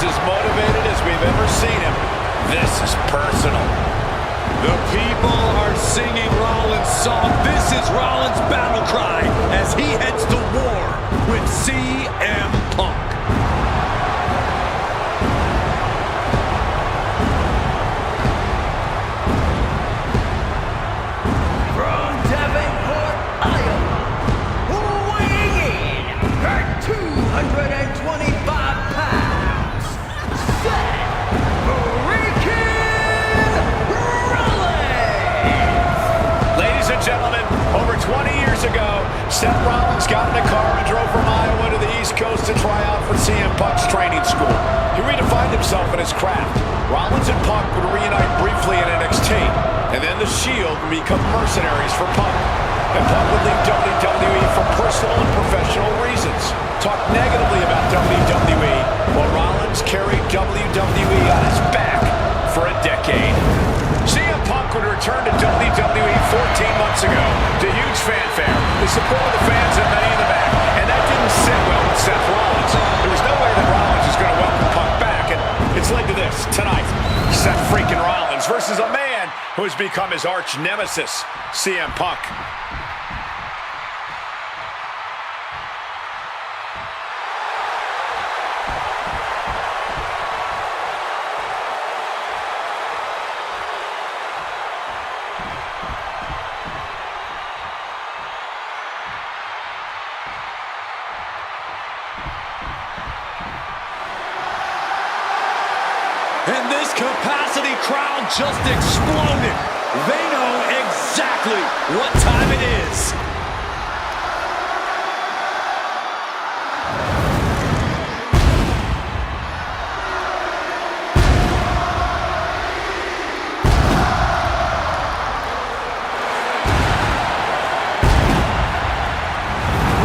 as motivated as we've ever seen him. This is personal. The people are singing Rollins' song. This is Rollins' battle cry as he heads to war with CM Punk. From Davenport, Iowa, weighing in at 225 pounds, Seth Ladies and gentlemen, over 20 years ago, Seth Rollins got in a car and drove from Iowa to the East Coast to try out for CM Punk's training school. He redefined himself in his craft. Rollins and Punk would reunite briefly in NXT, and then the Shield would become mercenaries for Punk. And Punk would leave WWE for personal and professional reasons. Talk negatively about WWE, while Rollins carried WWE on his back for a decade. CM Punk would return to WWE 14 months ago to huge fanfare, the support of the fans and many in the back. And that didn't sit well with Seth Rollins. There was no way that Rollins was going to welcome Punk back. And it's led to this tonight. Seth freaking Rollins versus a man who has become his arch nemesis, CM Punk. And this capacity crowd just exploded. They know exactly what time it is.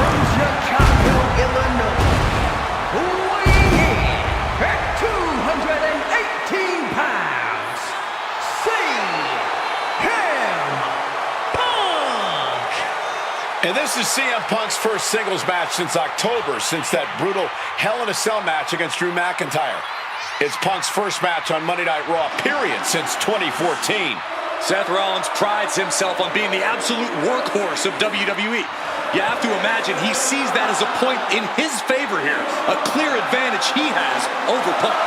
from Chicago, Illinois, weighing in at 218 pounds, CM Punk! And this is CM Punk's first singles match since October, since that brutal Hell in a Cell match against Drew McIntyre. It's Punk's first match on Monday Night Raw, period, since 2014. Seth Rollins prides himself on being the absolute workhorse of WWE. You have to imagine he sees that as a point in his favor here, a clear advantage he has over Punk.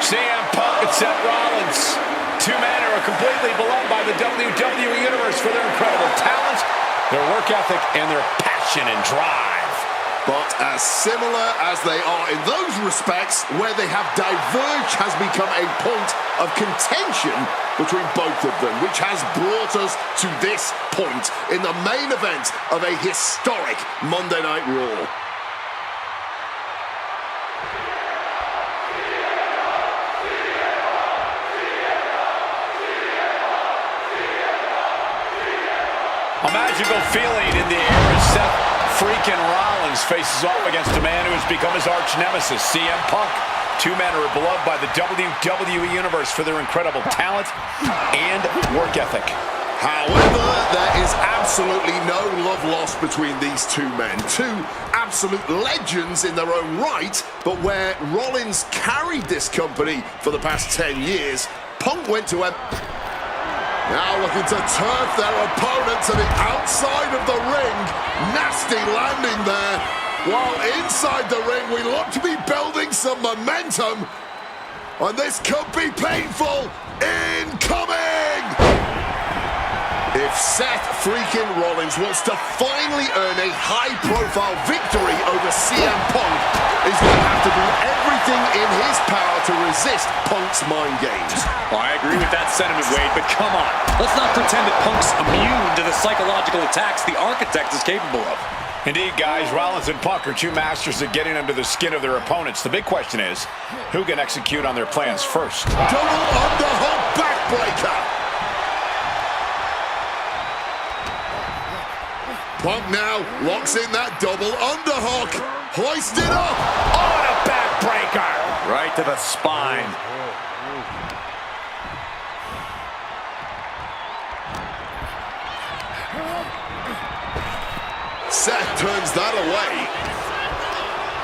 CM Punk and Seth Rollins, two men who are completely beloved by the WWE Universe for their incredible talent, their work ethic, and their passion and drive. But as similar as they are in those respects, where they have diverged has become a point of contention between both of them, which has brought us to this point in the main event of a historic Monday Night Raw. A magical feeling in the air as Seth freaking Rollins faces off against a man who has become his arch nemesis, CM Punk. Two men who are beloved by the WWE Universe for their incredible talent and work ethic. However, there is absolutely no love lost between these two men. Two absolute legends in their own right, but where Rollins carried this company for the past 10 years, Punk went to now looking to turf their opponent to the outside of the ring. Nasty landing there. While inside the ring, we look to be building some momentum. And this could be painful. Incoming! If Seth freaking Rollins wants to finally earn a high-profile victory over CM Punk, he's going to have to do everything in his power to resist Punk's mind games. Well, I agree with that sentiment, Wade, but come on. Let's not pretend that Punk's immune to the psychological attacks the Architect is capable of. Indeed, guys, Rollins and Punk are two masters at getting under the skin of their opponents. The big question is, who can execute on their plans first? Double underhook backbreaker. Punk now locks in that double underhook. Hoisted up. On a backbreaker. Right to the spine. Seth turns that away.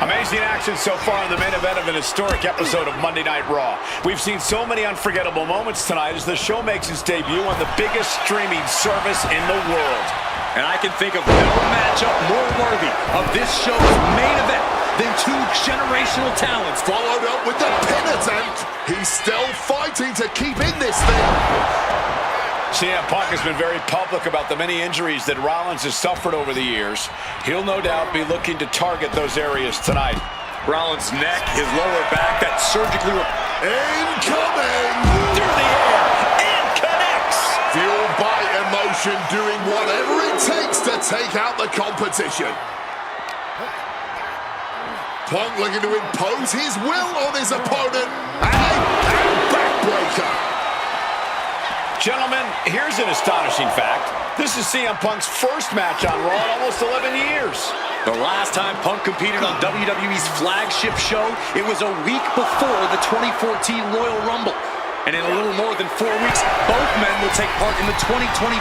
Amazing action so far in the main event of an historic episode of Monday Night Raw. We've seen so many unforgettable moments tonight as the show makes its debut on the biggest streaming service in the world. And I can think of no matchup more worthy of this show's main event than two generational talents. Followed up with the pin attempt. He's still fighting to keep in this thing. CM Punk has been very public about the many injuries that Rollins has suffered over the years. He'll no doubt be looking to target those areas tonight. Rollins' neck, his lower back, that surgically... Incoming! Through the air, and connects! Fueled by emotion, doing whatever it takes to take out the competition. Punk looking to impose his will on his opponent. And backbreaker. Gentlemen, here's an astonishing fact. This is CM Punk's first match on Raw in almost 11 years. The last time Punk competed on WWE's flagship show, it was a week before the 2014 Royal Rumble. And in a little more than 4 weeks, both men will take part in the 2025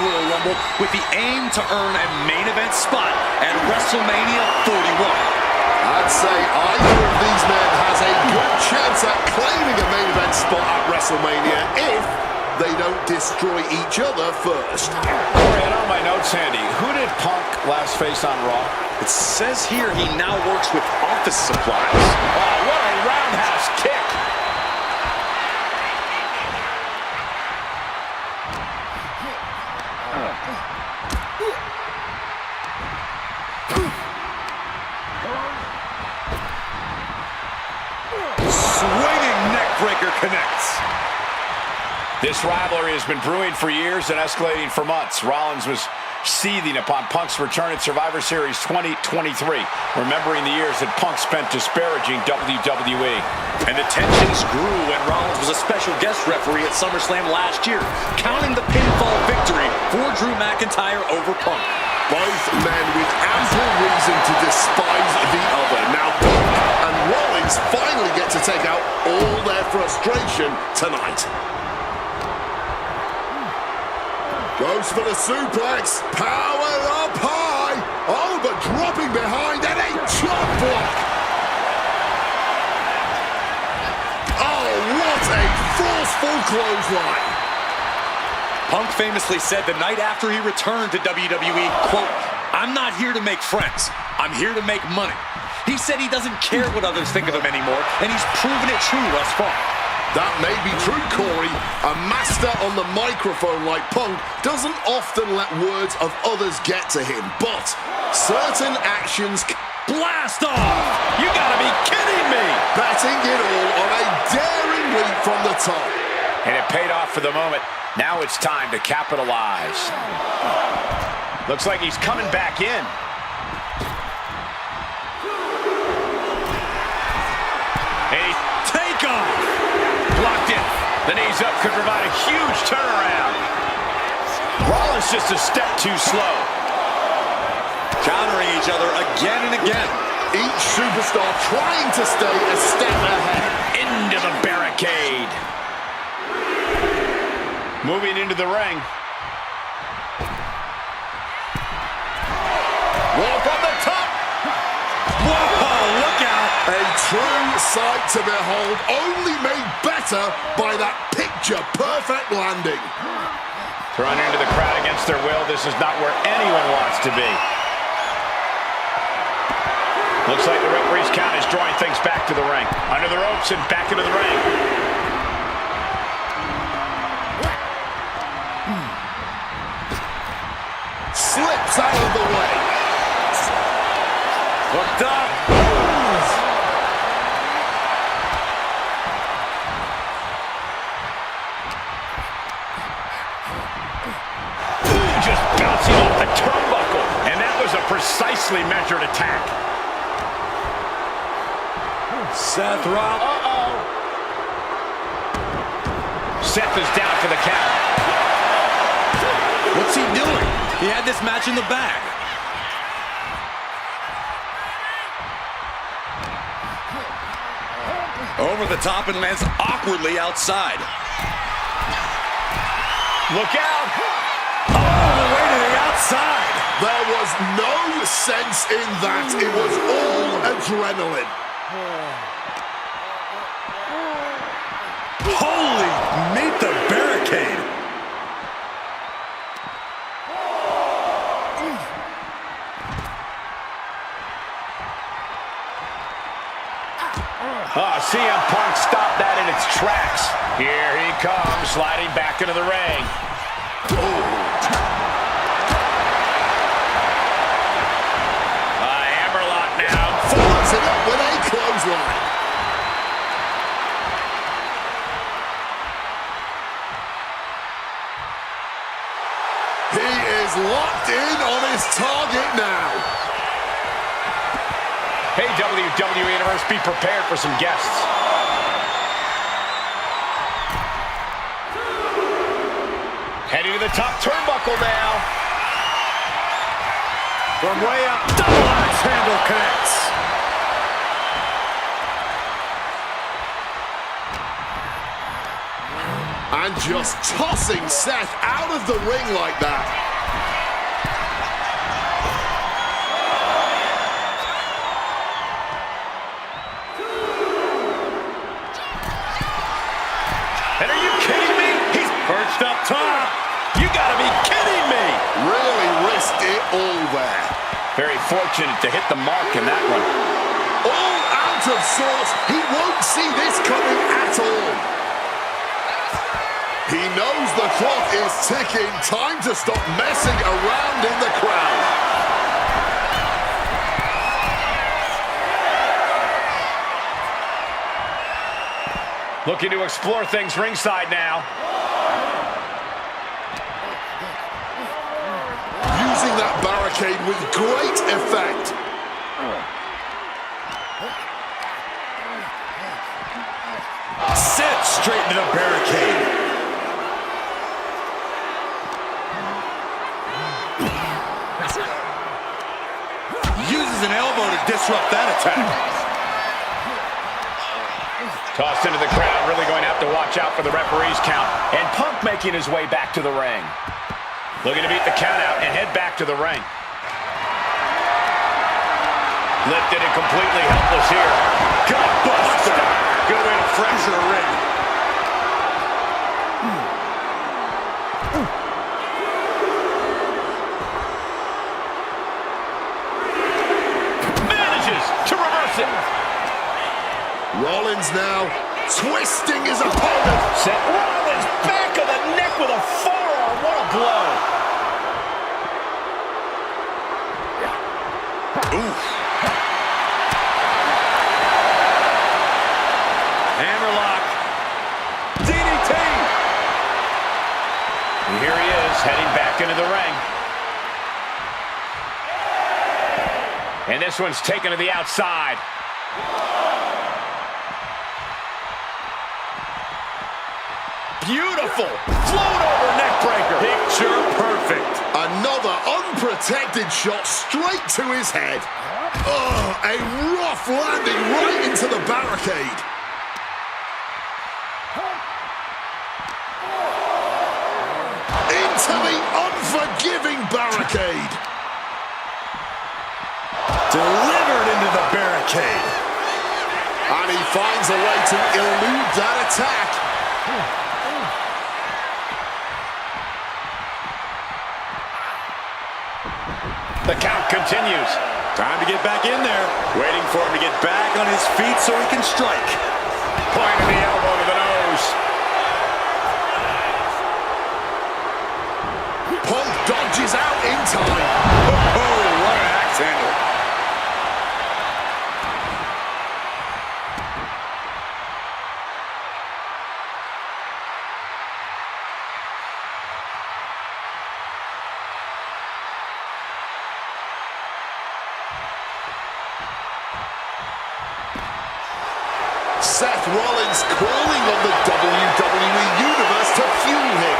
Royal Rumble with the aim to earn a main event spot at WrestleMania 41. I'd say either of these men has a good chance at claiming a main event spot at WrestleMania if they don't destroy each other first. Corey, I don't have my notes handy. Who did Punk last face on Raw? It says here he now works with office supplies. Wow, what a roundhouse kick. Swinging neckbreaker connects. This rivalry has been brewing for years and escalating for months. Rollins was seething upon Punk's return at Survivor Series 2023, remembering the years that Punk spent disparaging WWE. And the tensions grew when Rollins was a special guest referee at SummerSlam last year, counting the pinfall victory for Drew McIntyre over Punk. Both men with ample reason to despise the other. Now Punk and Rollins finally get to take out all their frustration tonight. Goes for the suplex, powered up high. Oh, but dropping behind and a chop block. Oh, what a forceful clothesline. Punk famously said the night after he returned to WWE, quote, "I'm not here to make friends. I'm here to make money." He said he doesn't care what others think of him anymore, and he's proven it true thus far. That may be true, Corey. A master on the microphone like Punk doesn't often let words of others get to him, but certain actions... Blast off! You gotta be kidding me! Betting it all on a daring leap from the top. And it paid off for the moment. Now it's time to capitalize. Looks like he's coming back in. A takeoff! Blocked it. The knees up could provide a huge turnaround. Rollins just a step too slow. Countering each other again and again. Each superstar trying to stay a step ahead. Into the barricade. Moving into the ring. Walk on the top. Whoa, look out! A true sight to behold, only made better by that picture-perfect landing. Thrown into the crowd against their will. This is not where anyone wants to be. Looks like the referee's count is drawing things back to the ring. Under the ropes and back into the ring. Slips out of the way. Hooked up. Just bouncing off the turnbuckle. And that was a precisely measured attack. Seth Rollins. Seth is down for the count. What's he doing? He had this match in the bag. Over the top and lands awkwardly outside. Look out! All the way to the outside. outside. There was no sense in that. It was all adrenaline. Holy, meet the barricade. CM Punk stopped that in its tracks. Here he comes, sliding back into the ring. Hammerlock now. Follows it up with a clothesline. He is locked in on his target now. Hey, WWE Universe, be prepared for some guests. Heading to the top turnbuckle now. From way up, double axe handle connects. And just tossing Seth out of the ring like that. And are you kidding me? He's perched up top. You gotta be kidding me. Really risked it all there. Very fortunate to hit the mark in that one. All out of sorts. He won't see this coming at all. He knows the clock is ticking. Time to stop messing around in the crowd. Looking to explore things ringside now. Using that barricade with great effect. Set straight into the barricade. Uses an elbow to disrupt that attack. Tossed into the crowd, really going to have to watch out for the referee's count. And Punk making his way back to the ring. Looking to beat the count out and head back to the ring. Lifted and completely helpless here. Gutbuster. Good way to fracture a ring. Manages to reverse it. Rollins now twisting his opponent. Seth Rollins back of the neck with a forearm. What a blow. Oof. Hammerlock. DDT. And here he is, heading back into the ring. And this one's taken to the outside. Beautiful float over neck breaker. Picture perfect. Another unprotected shot straight to his head. Oh, a rough landing right into the barricade. Into the unforgiving barricade. Delivered into the barricade. And he finds a way to elude that attack. The count continues. Time to get back in there. Waiting for him to get back on his feet so he can strike. Point of the elbow to the nose. Punk dodges out in time. Oh, what an axe handle. Seth Rollins calling on the WWE Universe to fuel him.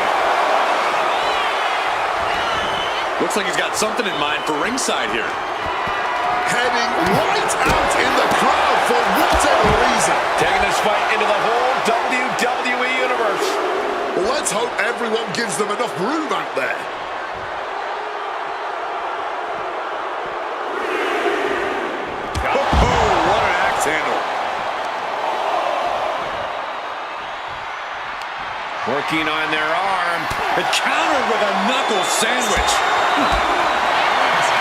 Looks like he's got something in mind for ringside here. Heading right out in the crowd for whatever reason. Taking this fight into the whole WWE Universe. Well, let's hope everyone gives them enough room out there. Working on their arm. It countered with a knuckle sandwich.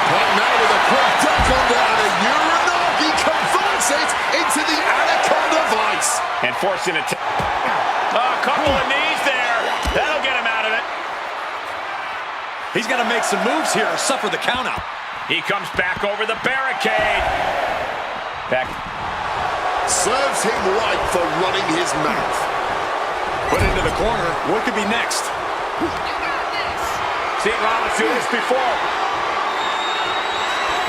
Punk now with a quick duck under and a Uranagi converts it into the Anaconda Vice. And forcing a couple of knees there. That'll get him out of it. He's got to make some moves here or suffer the countout. He comes back over the barricade. Back. Serves him right for running his mouth. Put into the corner. What could be next? Seen Rollins do this before.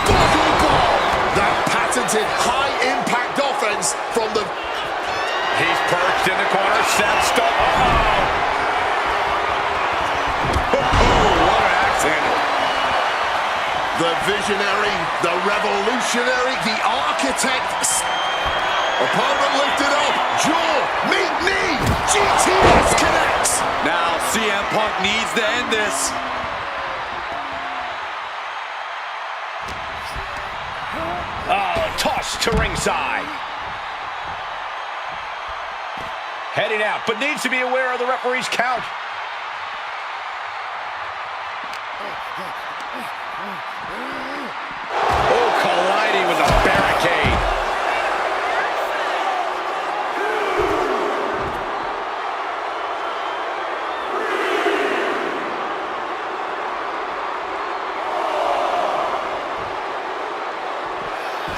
Buckle ball. That patented high-impact offense from the... He's perched in the corner. Seth stop. What an axe handle. The visionary, the revolutionary, the architect. Opponent lifted up. Jaw, meet knee. GTS connects. Now CM Punk needs to end this. Tossed to ringside. Heading out, but needs to be aware of the referee's count. Oh, colliding with the barricade.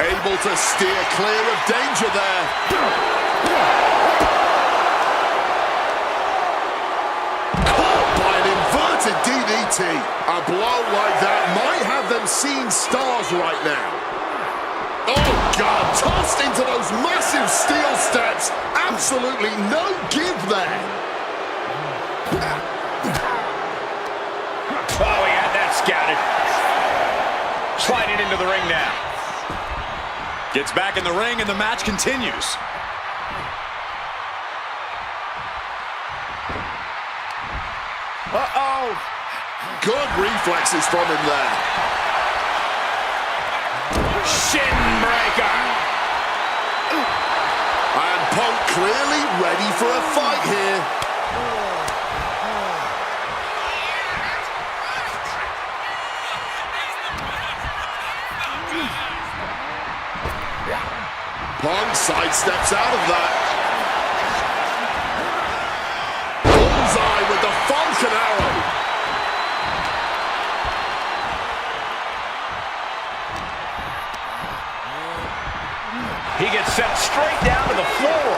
Able to steer clear of danger there. Caught by an inverted DDT. A blow like that might have them seeing stars right now. Oh, God. Tossed into those massive steel steps. Absolutely no give there. Oh, he had that scouted. Sliding into the ring now. Gets back in the ring and the match continues. Uh-oh. Good reflexes from him there. Shin breaker. And Punk clearly ready for a fight here. Punk sidesteps out of that. Bullseye with the Falcon Arrow. He gets sent straight down to the floor.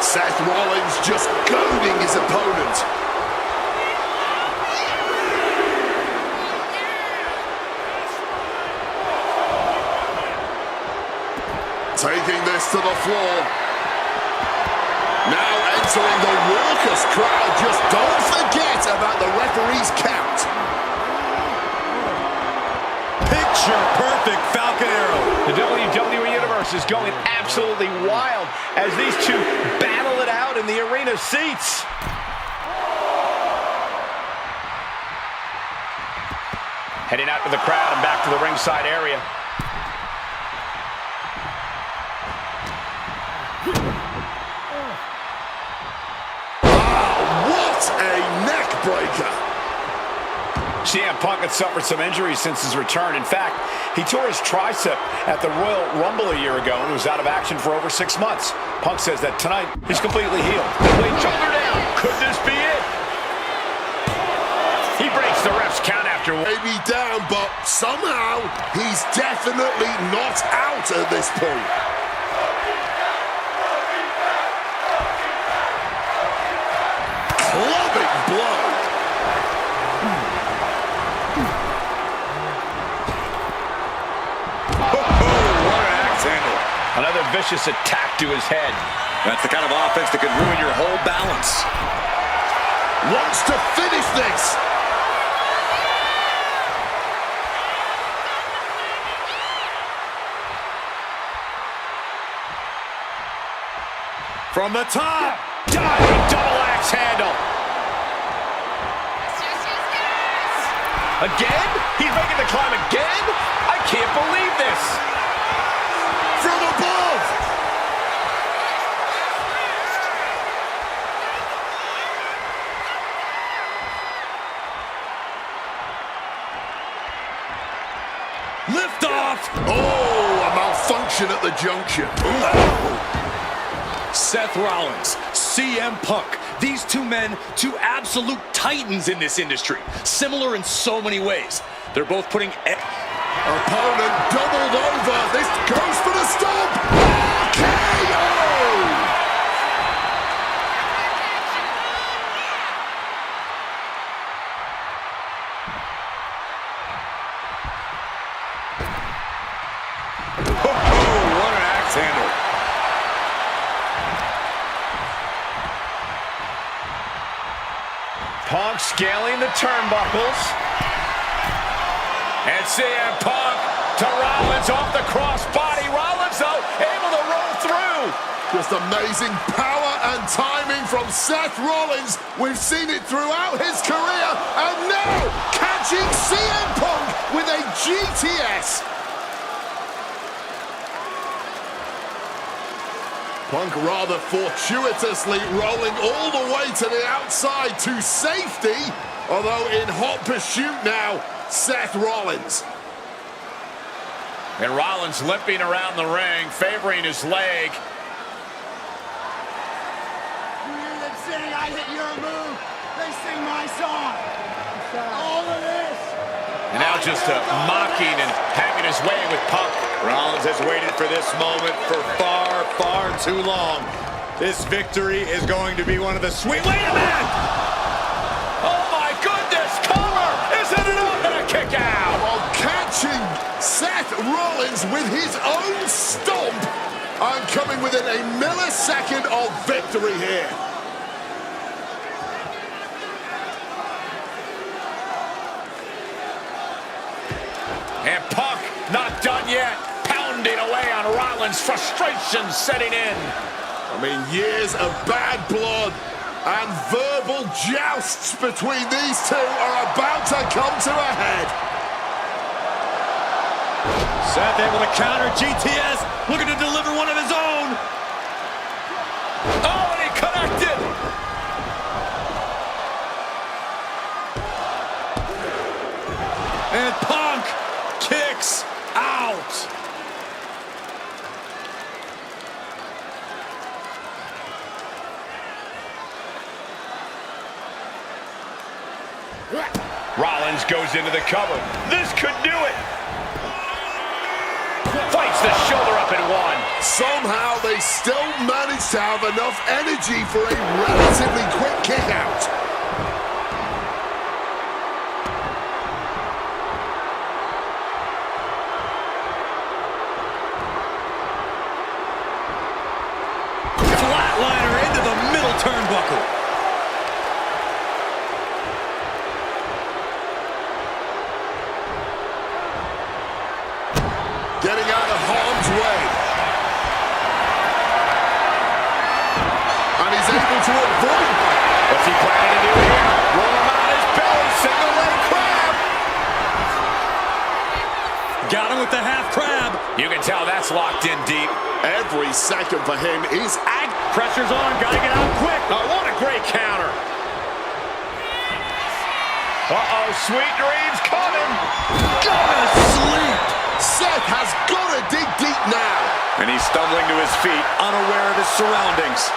Seth Rollins just goading his opponent. Taking this to the floor. Now entering the raucous crowd. Just don't forget about the referee's count. Picture-perfect Falcon Arrow. The WWE Universe is going absolutely wild as these two battle it out in the arena seats. Heading out to the crowd and back to the ringside area. Breaker. CM Punk had suffered some injuries since his return. In fact, he tore his tricep at the Royal Rumble a year ago and was out of action for over 6 months. Punk says that tonight he's completely healed. Wait, shoulder down. Could this be it? He breaks the ref's count after one. Maybe down, but somehow he's definitely not out at this point. Clubbing blow. Another vicious attack to his head. That's the kind of offense that could ruin your whole balance. Wants to finish this. From the top. Diving double axe handle. Again? He's making the climb again? I can't believe this. junction. Seth Rollins, CM Punk. These two men, two absolute titans in this industry. Similar in so many ways. They're both putting... Opponent doubled over. This goes for the stomp. RKO! What an axe handle. Punk scaling the turnbuckles. And CM Punk to Rollins off the crossbody. Rollins, though, able to roll through. Just amazing power and timing from Seth Rollins. We've seen it throughout his career. And now, catching CM Punk with a GTS. Punk rather fortuitously rolling all the way to the outside to safety. Although in hot pursuit now, Seth Rollins. And Rollins limping around the ring, favoring his leg. You hear them saying, I hit your move. They sing my song. All of this. And now just mocking and having his way with Punk. Rollins has waited for this moment for far, far too long. This victory is going to be one of the sweet... Wait a minute! Oh my goodness! Cover! Isn't it up? And a kick out! While catching Seth Rollins with his own stomp and coming within a millisecond of victory here. And Punk not done yet. Pounding away on Rollins. Frustration setting in. I mean, years of bad blood and verbal jousts between these two are about to come to a head. Seth able to counter GTS, looking to deliver one of his own. Oh, and he connected. And Punk kicks out. Rollins goes into the cover. This could do it. Fights the shoulder up in one. Somehow they still manage to have enough energy for a relatively quick kick out. Flatliner into the middle turnbuckle. Getting out of harm's way. And he's able to avoid. What's he planning to do here? Roll him on his belly. Single leg crab. Got him with the half crab. You can tell that's locked in deep. Every second for him is Pressure's on. Gotta get out quick. Oh, what a great counter. Uh-oh, sweet dreams coming. Go to sleep. Seth has got to dig deep now. And he's stumbling to his feet, unaware of his surroundings.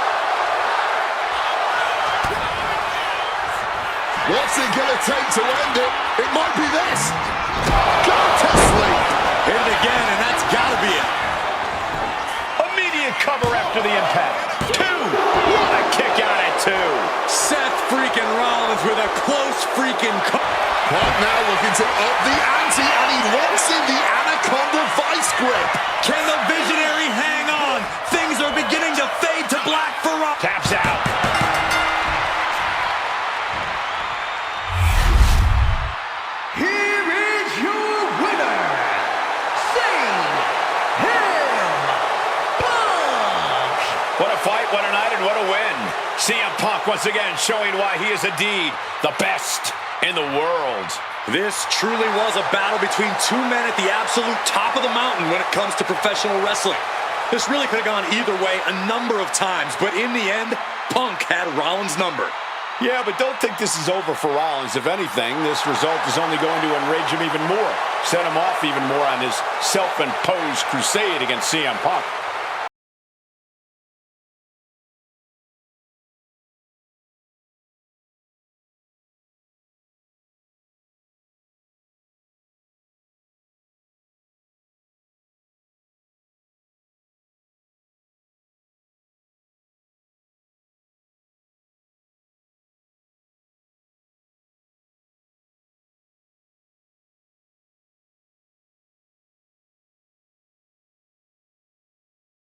What's it going to take to end it? It might be this. Go to sleep. Hit it again, and that's got to be it. Immediate cover after the impact. Two. What a kick out at two. Seth freaking Rollins with a close freaking Punk now looking to up the ante, and he locks in the Anaconda vice grip. Can the visionary hang on? Things are beginning to fade to black for Rollins. Taps out. Here is your winner, CM Punk. What a fight, what a night, and what a win. CM Punk once again showing why he is indeed the best in the world. This truly was a battle between two men at the absolute top of the mountain when it comes to professional wrestling. This really could have gone either way a number of times, but in the end, Punk had Rollins' number. Yeah, but don't think this is over for Rollins. If anything, this result is only going to enrage him even more, set him off even more on his self-imposed crusade against CM Punk.